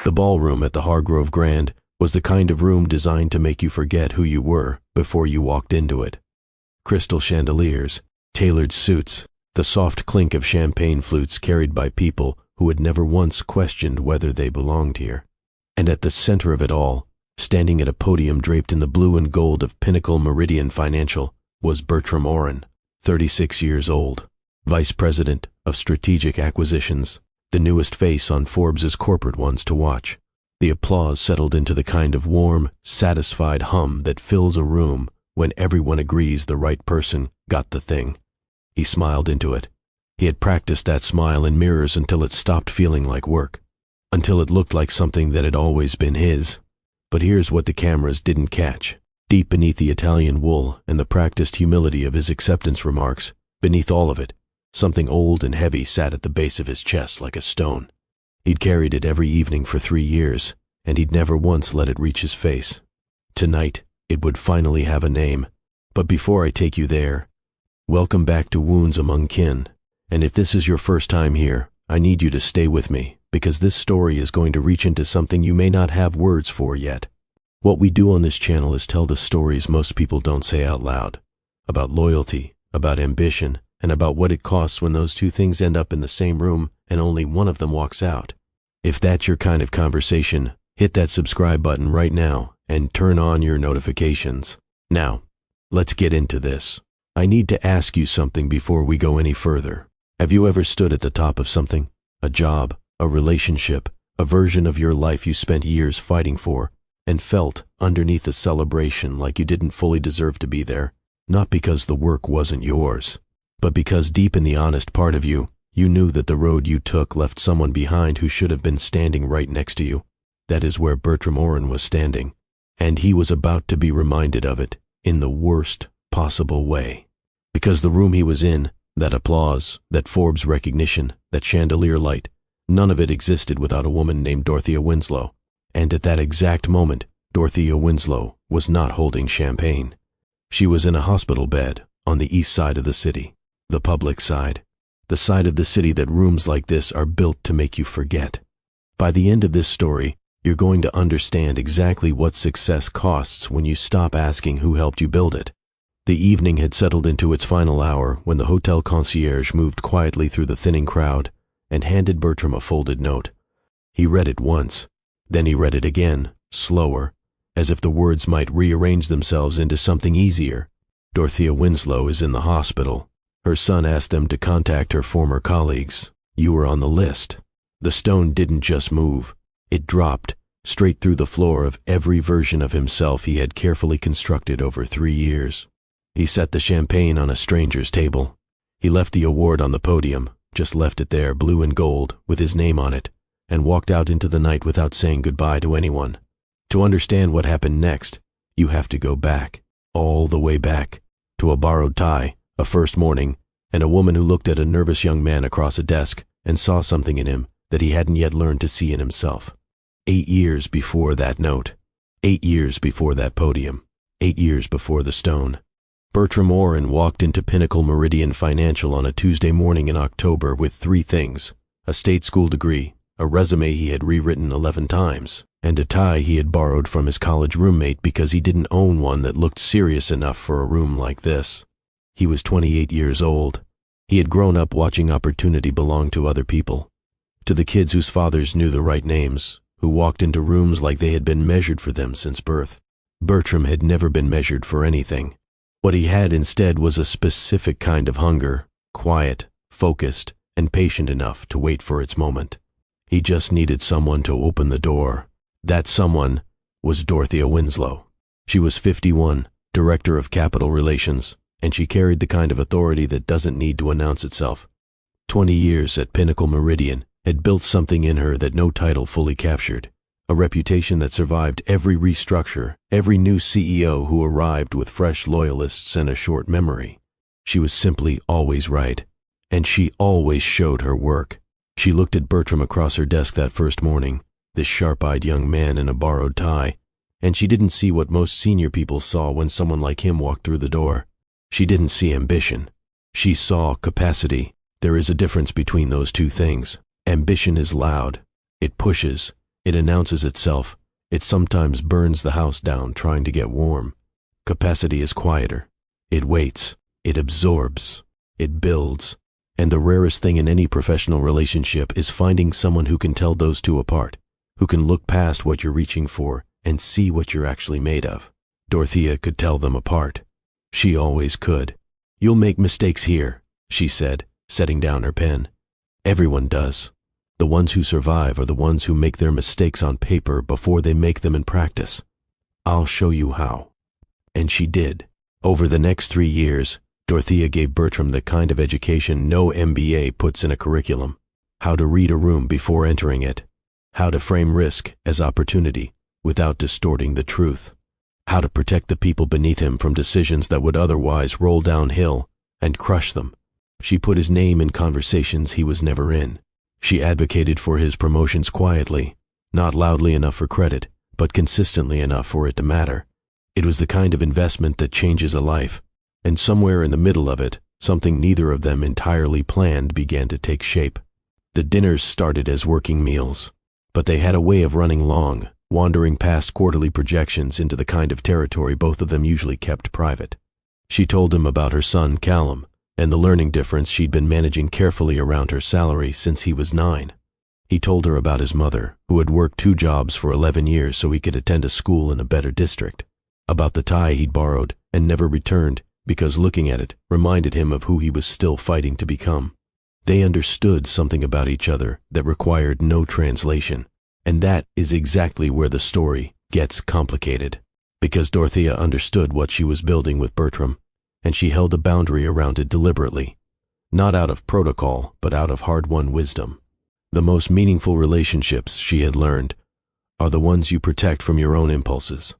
The ballroom at the Hargrove Grand was the kind of room designed to make you forget who you were before you walked into it. Crystal chandeliers, tailored suits, the soft clink of champagne flutes carried by people who had never once questioned whether they belonged here. And at the center of it all, standing at a podium draped in the blue and gold of Pinnacle Meridian Financial, was Bertram Oren, 36 years old, Vice President of Strategic Acquisitions, the newest face on Forbes's corporate ones to watch. The applause settled into the kind of warm, satisfied hum that fills a room when everyone agrees the right person got the thing. He smiled into it. He had practiced that smile in mirrors until it stopped feeling like work, until it looked like something that had always been his. But here's what the cameras didn't catch. Deep beneath the Italian wool and the practiced humility of his acceptance remarks, beneath all of it, something old and heavy sat at the base of his chest like a stone. He'd carried it every evening for 3 years, and he'd never once let it reach his face. Tonight, it would finally have a name. But before I take you there, welcome back to Wounds Among Kin. And if this is your first time here, I need you to stay with me, because this story is going to reach into something you may not have words for yet. What we do on this channel is tell the stories most people don't say out loud, about loyalty, about ambition, and about what it costs when those two things end up in the same room and only one of them walks out. If that's your kind of conversation, hit that subscribe button right now and turn on your notifications. Now, let's get into this. I need to ask you something before we go any further. Have you ever stood at the top of something? A job, a relationship, a version of your life you spent years fighting for, and felt underneath the celebration like you didn't fully deserve to be there, not because the work wasn't yours, but because deep in the honest part of you, you knew that the road you took left someone behind who should have been standing right next to you. That is where Bertram Oren was standing, and he was about to be reminded of it in the worst possible way. Because the room he was in, that applause, that Forbes recognition, that chandelier light, none of it existed without a woman named Dorothea Winslow. And at that exact moment, Dorothea Winslow was not holding champagne. She was in a hospital bed on the east side of the city, the public side, the side of the city that rooms like this are built to make you forget. By the end of this story, you're going to understand exactly what success costs when you stop asking who helped you build it. The evening had settled into its final hour when the hotel concierge moved quietly through the thinning crowd and handed Bertram a folded note. He read it once, then he read it again, slower, as if the words might rearrange themselves into something easier. Dorothea Winslow is in the hospital. Her son asked them to contact her former colleagues. You were on the list. The stone didn't just move. It dropped straight through the floor of every version of himself he had carefully constructed over 3 years. He set the champagne on a stranger's table. He left the award on the podium, just left it there, blue and gold, with his name on it, and walked out into the night without saying goodbye to anyone. To understand what happened next, you have to go back, all the way back, to a borrowed tie, a first morning, and a woman who looked at a nervous young man across a desk and saw something in him that he hadn't yet learned to see in himself. 8 years before that note, 8 years before that podium, 8 years before the stone, Bertram Oren walked into Pinnacle Meridian Financial on a Tuesday morning in October with 3 things: a state school degree, a resume he had rewritten 11 times, and a tie he had borrowed from his college roommate because he didn't own one that looked serious enough for a room like this. He was 28 years old. He had grown up watching opportunity belong to other people, to the kids whose fathers knew the right names, who walked into rooms like they had been measured for them since birth. Bertram had never been measured for anything. What he had instead was a specific kind of hunger, quiet, focused, and patient enough to wait for its moment. He just needed someone to open the door. That someone was Dorothea Winslow. She was 51, Director of Capital Relations, and she carried the kind of authority that doesn't need to announce itself. 20 years at Pinnacle Meridian had built something in her that no title fully captured, a reputation that survived every restructure, every new CEO who arrived with fresh loyalists and a short memory. She was simply always right, and she always showed her work. She looked at Bertram across her desk that first morning, this sharp-eyed young man in a borrowed tie, and she didn't see what most senior people saw when someone like him walked through the door. She didn't see ambition. She saw capacity. There is a difference between those two things. Ambition is loud. It pushes. It announces itself. It sometimes burns the house down trying to get warm. Capacity is quieter. It waits. It absorbs. It builds. And the rarest thing in any professional relationship is finding someone who can tell those two apart, who can look past what you're reaching for and see what you're actually made of. Dorothea could tell them apart. She always could. "You'll make mistakes here," she said, setting down her pen. "Everyone does. The ones who survive are the ones who make their mistakes on paper before they make them in practice. I'll show you how." And she did. Over the next 3 years, Dorothea gave Bertram the kind of education no MBA puts in a curriculum. How to read a room before entering it. How to frame risk as opportunity without distorting the truth. How to protect the people beneath him from decisions that would otherwise roll downhill and crush them. She put his name in conversations he was never in. She advocated for his promotions quietly, not loudly enough for credit, but consistently enough for it to matter. It was the kind of investment that changes a life, and somewhere in the middle of it, something neither of them entirely planned began to take shape. The dinners started as working meals, but they had a way of running long, wandering past quarterly projections into the kind of territory both of them usually kept private. She told him about her son, Callum, and the learning difference she'd been managing carefully around her salary since he was 9. He told her about his mother, who had worked 2 jobs for 11 years so he could attend a school in a better district, about the tie he'd borrowed and never returned because looking at it reminded him of who he was still fighting to become. They understood something about each other that required no translation, and that is exactly where the story gets complicated, because Dorothea understood what she was building with Bertram, and she held a boundary around it deliberately, not out of protocol, but out of hard-won wisdom. The most meaningful relationships, she had learned, are the ones you protect from your own impulses.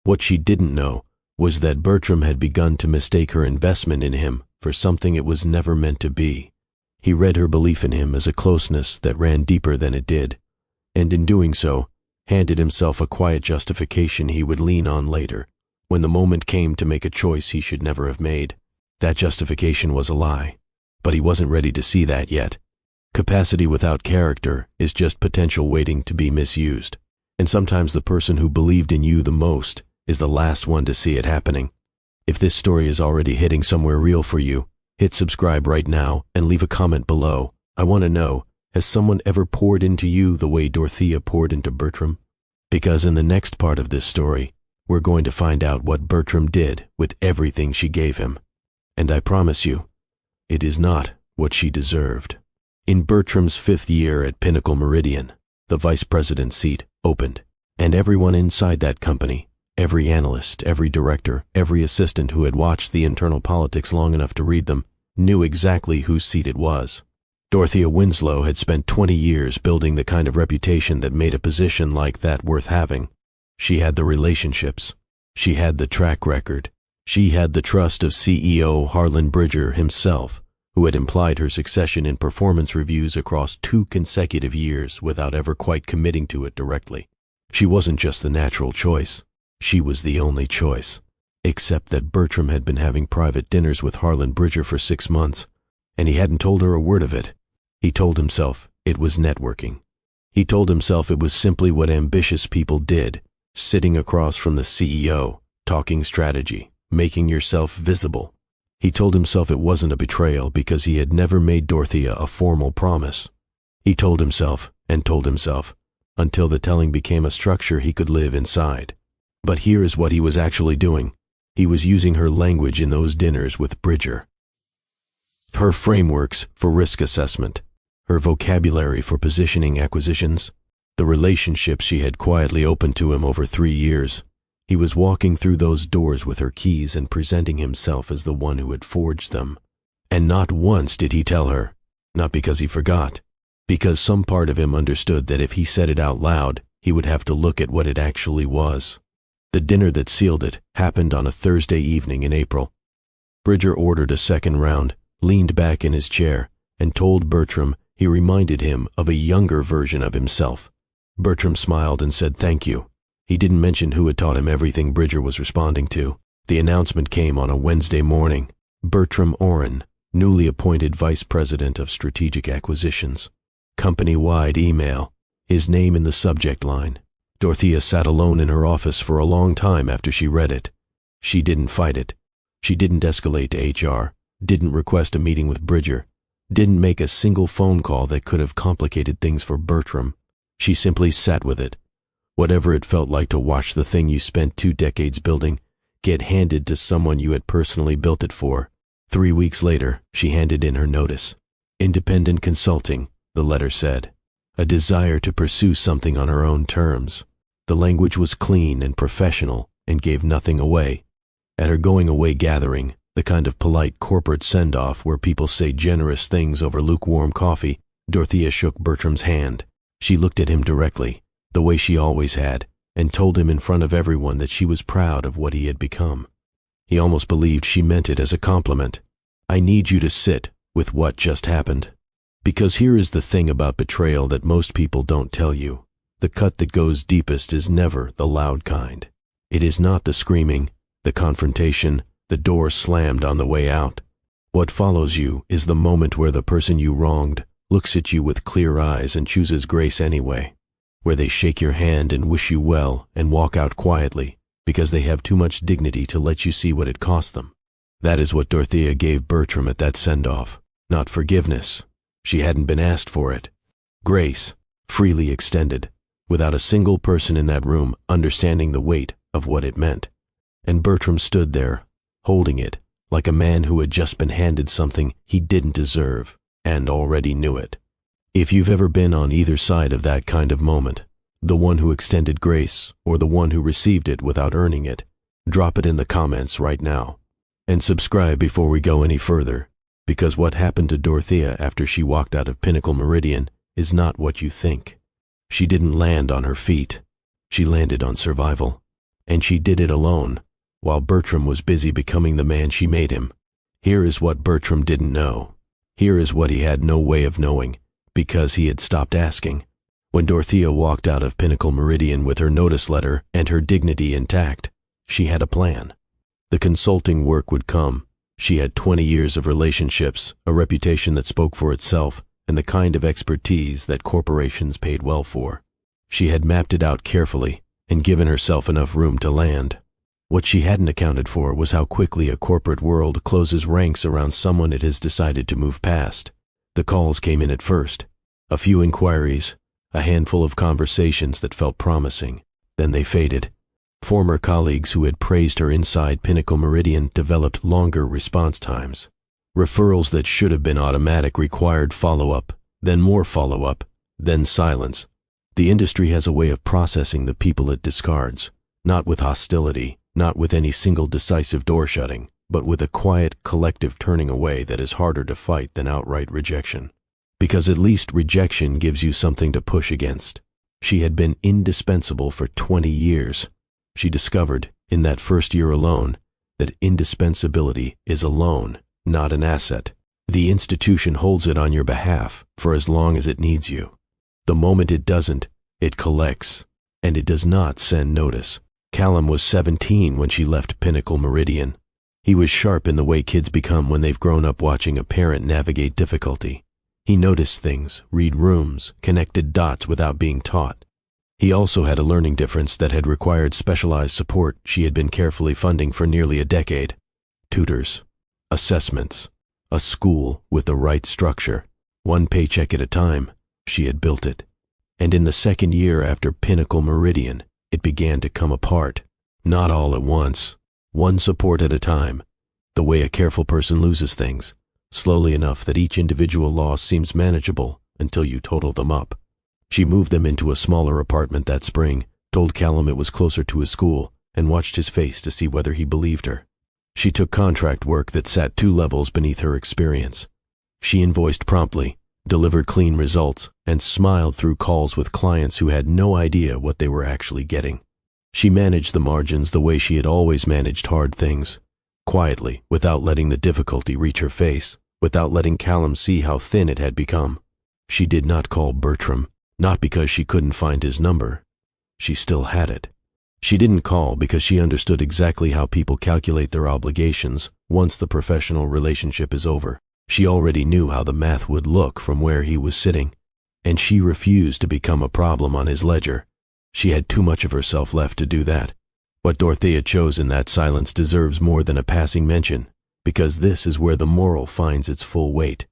What she didn't know was that Bertram had begun to mistake her investment in him for something it was never meant to be. He read her belief in him as a closeness that ran deeper than it did, and in doing so, handed himself a quiet justification he would lean on later, when the moment came to make a choice he should never have made. That justification was a lie, but he wasn't ready to see that yet. Capacity without character is just potential waiting to be misused, and sometimes the person who believed in you the most is the last one to see it happening. If this story is already hitting somewhere real for you, hit subscribe right now and leave a comment below. I want to know, has someone ever poured into you the way Dorothea poured into Bertram? Because in the next part of this story, we're going to find out what Bertram did with everything she gave him. And I promise you, it is not what she deserved. In Bertram's 5th year at Pinnacle Meridian, the vice president seat opened, and everyone inside that company, every analyst, every director, every assistant who had watched the internal politics long enough to read them, knew exactly whose seat it was. Dorothea Winslow had spent 20 years building the kind of reputation that made a position like that worth having. She had the relationships. She had the track record. She had the trust of CEO Harlan Bridger himself, who had implied her succession in performance reviews across 2 consecutive years without ever quite committing to it directly. She wasn't just the natural choice. She was the only choice, except that Bertram had been having private dinners with Harlan Bridger for 6 months, and he hadn't told her a word of it. He told himself it was networking. He told himself it was simply what ambitious people did, sitting across from the CEO, talking strategy, making yourself visible. He told himself it wasn't a betrayal because he had never made Dorothea a formal promise. He told himself, and told himself, until the telling became a structure he could live inside. But here is what he was actually doing. He was using her language in those dinners with Bridger. Her frameworks for risk assessment, her vocabulary for positioning acquisitions, the relationships she had quietly opened to him over 3 years. He was walking through those doors with her keys and presenting himself as the one who had forged them. And not once did he tell her, not because he forgot, because some part of him understood that if he said it out loud, he would have to look at what it actually was. The dinner that sealed it happened on a Thursday evening in April. Bridger ordered a second round, leaned back in his chair, and told Bertram he reminded him of a younger version of himself. Bertram smiled and said thank you. He didn't mention who had taught him everything Bridger was responding to. The announcement came on a Wednesday morning. Bertram Oren, newly appointed Vice President of Strategic Acquisitions. Company-wide email. his name in the subject line. Dorothea sat alone in her office for a long time after she read it. She didn't fight it. She didn't escalate to HR, didn't request a meeting with Bridger, didn't make a single phone call that could have complicated things for Bertram. She simply sat with it. Whatever it felt like to watch the thing you spent 2 decades building get handed to someone you had personally built it for. 3 weeks later, she handed in her notice. Independent consulting, the letter said. A desire to pursue something on her own terms. The language was clean and professional and gave nothing away. At her going-away gathering, the kind of polite corporate send-off where people say generous things over lukewarm coffee, Dorothea shook Bertram's hand. She looked at him directly, the way she always had, and told him in front of everyone that she was proud of what he had become. He almost believed she meant it as a compliment. I need you to sit with what just happened. Because here is the thing about betrayal that most people don't tell you. The cut that goes deepest is never the loud kind. It is not the screaming, the confrontation, the door slammed on the way out. What follows you is the moment where the person you wronged looks at you with clear eyes and chooses grace anyway, where they shake your hand and wish you well and walk out quietly because they have too much dignity to let you see what it cost them. That is what Dorothea gave Bertram at that send-off. Not forgiveness. She hadn't been asked for it. Grace, freely extended, without a single person in that room understanding the weight of what it meant. And Bertram stood there, holding it, like a man who had just been handed something he didn't deserve and already knew it. If you've ever been on either side of that kind of moment, the one who extended grace or the one who received it without earning it, drop it in the comments right now. And subscribe before we go any further, because what happened to Dorothea after she walked out of Pinnacle Meridian is not what you think. She didn't land on her feet. She landed on survival. And she did it alone, while Bertram was busy becoming the man she made him. Here is what Bertram didn't know. Here is what he had no way of knowing, because he had stopped asking. When Dorothea walked out of Pinnacle Meridian with her notice letter and her dignity intact, she had a plan. The consulting work would come. She had 20 years of relationships, a reputation that spoke for itself, and the kind of expertise that corporations paid well for. She had mapped it out carefully and given herself enough room to land. What she hadn't accounted for was how quickly a corporate world closes ranks around someone it has decided to move past. The calls came in at first. A few inquiries, a handful of conversations that felt promising. Then they faded. Former colleagues who had praised her inside Pinnacle Meridian developed longer response times. Referrals that should have been automatic required follow-up, then more follow-up, then silence. The industry has a way of processing the people it discards, not with hostility, not with any single decisive door shutting, but with a quiet, collective turning away that is harder to fight than outright rejection. Because at least rejection gives you something to push against. She had been indispensable for 20 years. She discovered, in that first year alone, that indispensability is a loan, not an asset. The institution holds it on your behalf for as long as it needs you. The moment it doesn't, it collects, and it does not send notice. Callum was 17 when she left Pinnacle Meridian. He was sharp in the way kids become when they've grown up watching a parent navigate difficulty. He noticed things, read rooms, connected dots without being taught. He also had a learning difference that had required specialized support she had been carefully funding for nearly a decade. Tutors, assessments, a school with the right structure. One paycheck at a time, she had built it. And in the second year after Pinnacle Meridian, it began to come apart. Not all at once, one support at a time, the way a careful person loses things, slowly enough that each individual loss seems manageable until you total them up. She moved them into a smaller apartment that spring, told Callum it was closer to his school, and watched his face to see whether he believed her. She took contract work that sat 2 levels beneath her experience. She invoiced promptly, delivered clean results, and smiled through calls with clients who had no idea what they were actually getting. She managed the margins the way she had always managed hard things, quietly, without letting the difficulty reach her face, without letting Callum see how thin it had become. She did not call Bertram, not because she couldn't find his number. She still had it. She didn't call because she understood exactly how people calculate their obligations once the professional relationship is over. She already knew how the math would look from where he was sitting. and she refused to become a problem on his ledger. She had too much of herself left to do that. What Dorothea chose in that silence deserves more than a passing mention, because this is where the moral finds its full weight.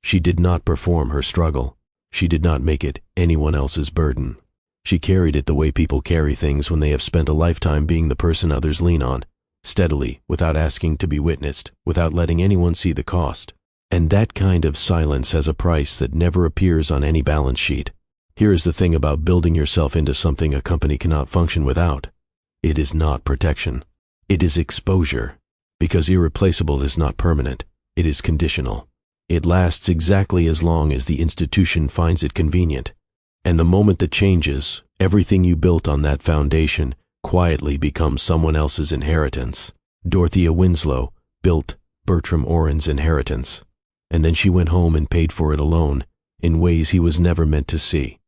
She did not perform her struggle. She did not make it anyone else's burden. She carried it the way people carry things when they have spent a lifetime being the person others lean on, steadily, without asking to be witnessed, without letting anyone see the cost. And that kind of silence has a price that never appears on any balance sheet. Here is the thing about building yourself into something a company cannot function without. It is not protection. It is exposure. Because irreplaceable is not permanent. It is conditional. It lasts exactly as long as the institution finds it convenient. And the moment that changes, everything you built on that foundation quietly becomes someone else's inheritance. Dorothea Winslow built Bertram Oren's inheritance. And then she went home and paid for it alone, in ways he was never meant to see.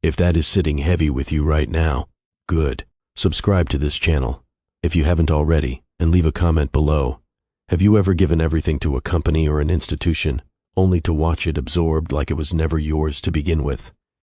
If that is sitting heavy with you right now, good. Subscribe to this channel, if you haven't already, and leave a comment below. Have you ever given everything to a company or an institution, only to watch it absorbed like it was never yours to begin with?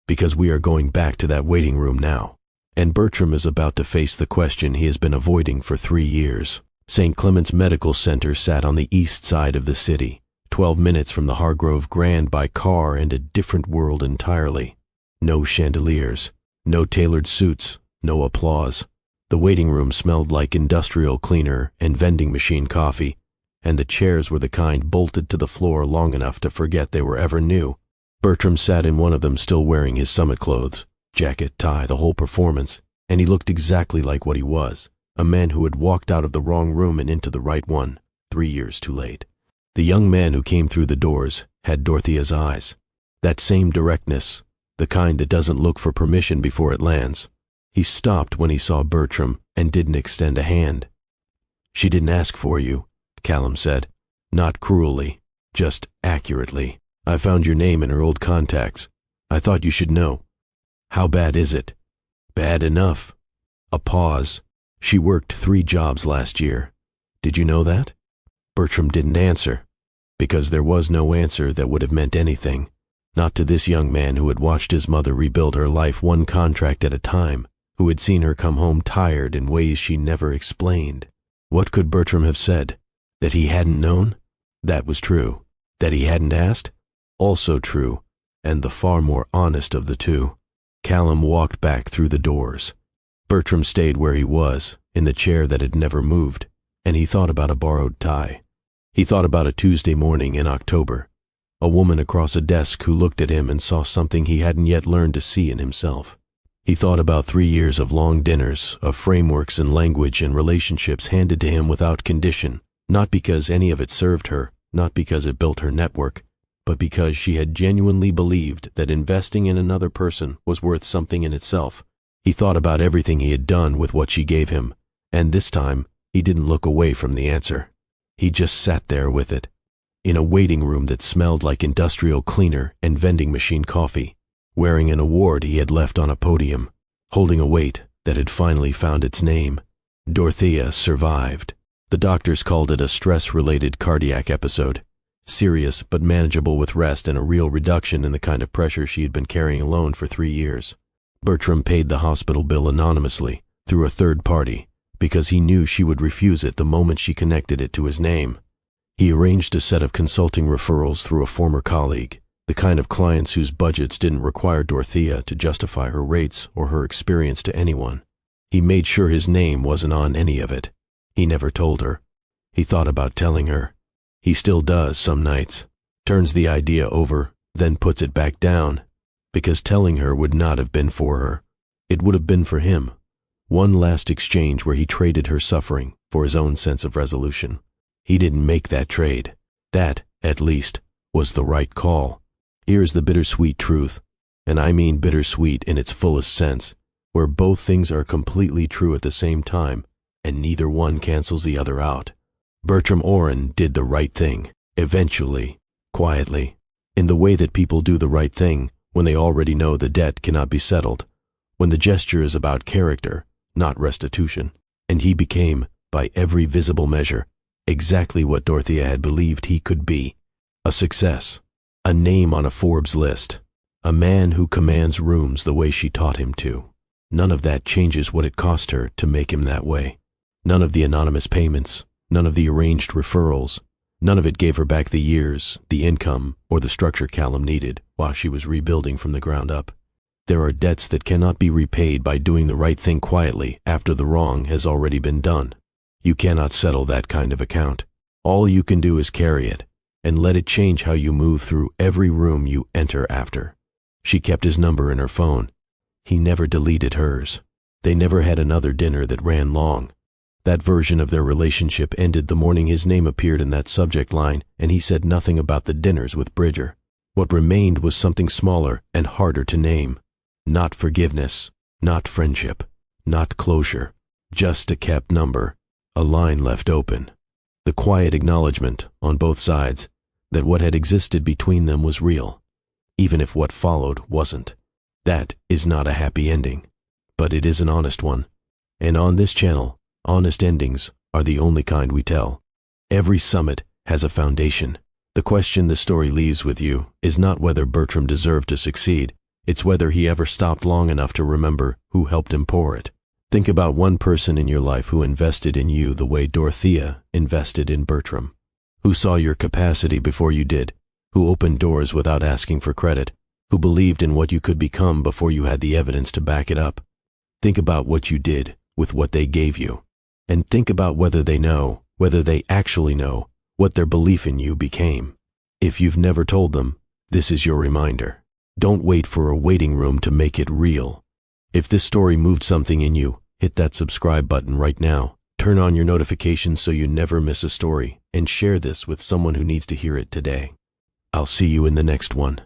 Because we are going back to that waiting room now. And Bertram is about to face the question he has been avoiding for 3 years. St. Clement's Medical Center sat on the east side of the city, 12 minutes from the Hargrove Grand by car, and a different world entirely. No chandeliers, no tailored suits, no applause. The waiting room smelled like industrial cleaner and vending machine coffee, and the chairs were the kind bolted to the floor long enough to forget they were ever new. Bertram sat in one of them still wearing his summit clothes, jacket, tie, the whole performance, and he looked exactly like what he was, a man who had walked out of the wrong room and into the right one, 3 years too late. The young man who came through the doors had Dorothea's eyes, that same directness, the kind that doesn't look for permission before it lands. He stopped when he saw Bertram and didn't extend a hand. "She didn't ask for you," Callum said. "Not cruelly, just accurately. I found your name in her old contacts. I thought you should know." "How bad is it?" "Bad enough." A pause. "She worked 3 jobs last year. Did you know that?" Bertram didn't answer, because there was no answer that would have meant anything. Not to this young man who had watched his mother rebuild her life one contract at a time, who had seen her come home tired in ways she never explained. What could Bertram have said? That he hadn't known? That was true. That he hadn't asked? Also true, and the far more honest of the two. Callum walked back through the doors. Bertram stayed where he was, in the chair that had never moved, and he thought about a borrowed tie. He thought about a Tuesday morning in October, a woman across a desk who looked at him and saw something he hadn't yet learned to see in himself. He thought about 3 years of long dinners, of frameworks and language and relationships handed to him without condition, not because any of it served her, not because it built her network, but because she had genuinely believed that investing in another person was worth something in itself. He thought about everything he had done with what she gave him, and this time he didn't look away from the answer. He just sat there with it, in a waiting room that smelled like industrial cleaner and vending machine coffee, wearing an award he had left on a podium, holding a weight that had finally found its name. Dorothea survived. The doctors called it a stress-related cardiac episode, serious but manageable with rest and a real reduction in the kind of pressure she had been carrying alone for 3 years. Bertram paid the hospital bill anonymously, through a third party, because he knew she would refuse it the moment she connected it to his name. He arranged a set of consulting referrals through a former colleague, the kind of clients whose budgets didn't require Dorothea to justify her rates or her experience to anyone. He made sure his name wasn't on any of it. He never told her. He thought about telling her. He still does some nights, turns the idea over, then puts it back down, because telling her would not have been for her. It would have been for him. One last exchange where he traded her suffering for his own sense of resolution. He didn't make that trade. That, at least, was the right call. Here's the bittersweet truth, and I mean bittersweet in its fullest sense, where both things are completely true at the same time, and neither one cancels the other out. Bertram Oren did the right thing, eventually, quietly, in the way that people do the right thing when they already know the debt cannot be settled, when the gesture is about character, not restitution. And he became, by every visible measure, exactly what Dorothea had believed he could be. A success. A name on a Forbes list. A man who commands rooms the way she taught him to. None of that changes what it cost her to make him that way. None of the anonymous payments, none of the arranged referrals, none of it gave her back the years, the income, or the structure Callum needed while she was rebuilding from the ground up. There are debts that cannot be repaid by doing the right thing quietly after the wrong has already been done. You cannot settle that kind of account. All you can do is carry it, and let it change how you move through every room you enter after. She kept his number in her phone. He never deleted hers. They never had another dinner that ran long. That version of their relationship ended the morning his name appeared in that subject line, and he said nothing about the dinners with Bridger. What remained was something smaller and harder to name. Not forgiveness, not friendship, not closure, just a kept number, a line left open. The quiet acknowledgement, on both sides, that what had existed between them was real, even if what followed wasn't. That is not a happy ending, but it is an honest one. And on this channel, honest endings are the only kind we tell. Every summit has a foundation. The question the story leaves with you is not whether Bertram deserved to succeed, it's whether he ever stopped long enough to remember who helped him pour it. Think about one person in your life who invested in you the way Dorothea invested in Bertram, who saw your capacity before you did, who opened doors without asking for credit, who believed in what you could become before you had the evidence to back it up. Think about what you did with what they gave you, and think about whether they actually know, what their belief in you became. If you've never told them, this is your reminder. Don't wait for a waiting room to make it real. If this story moved something in you, hit that subscribe button right now. Turn on your notifications so you never miss a story, and share this with someone who needs to hear it today. I'll see you in the next one.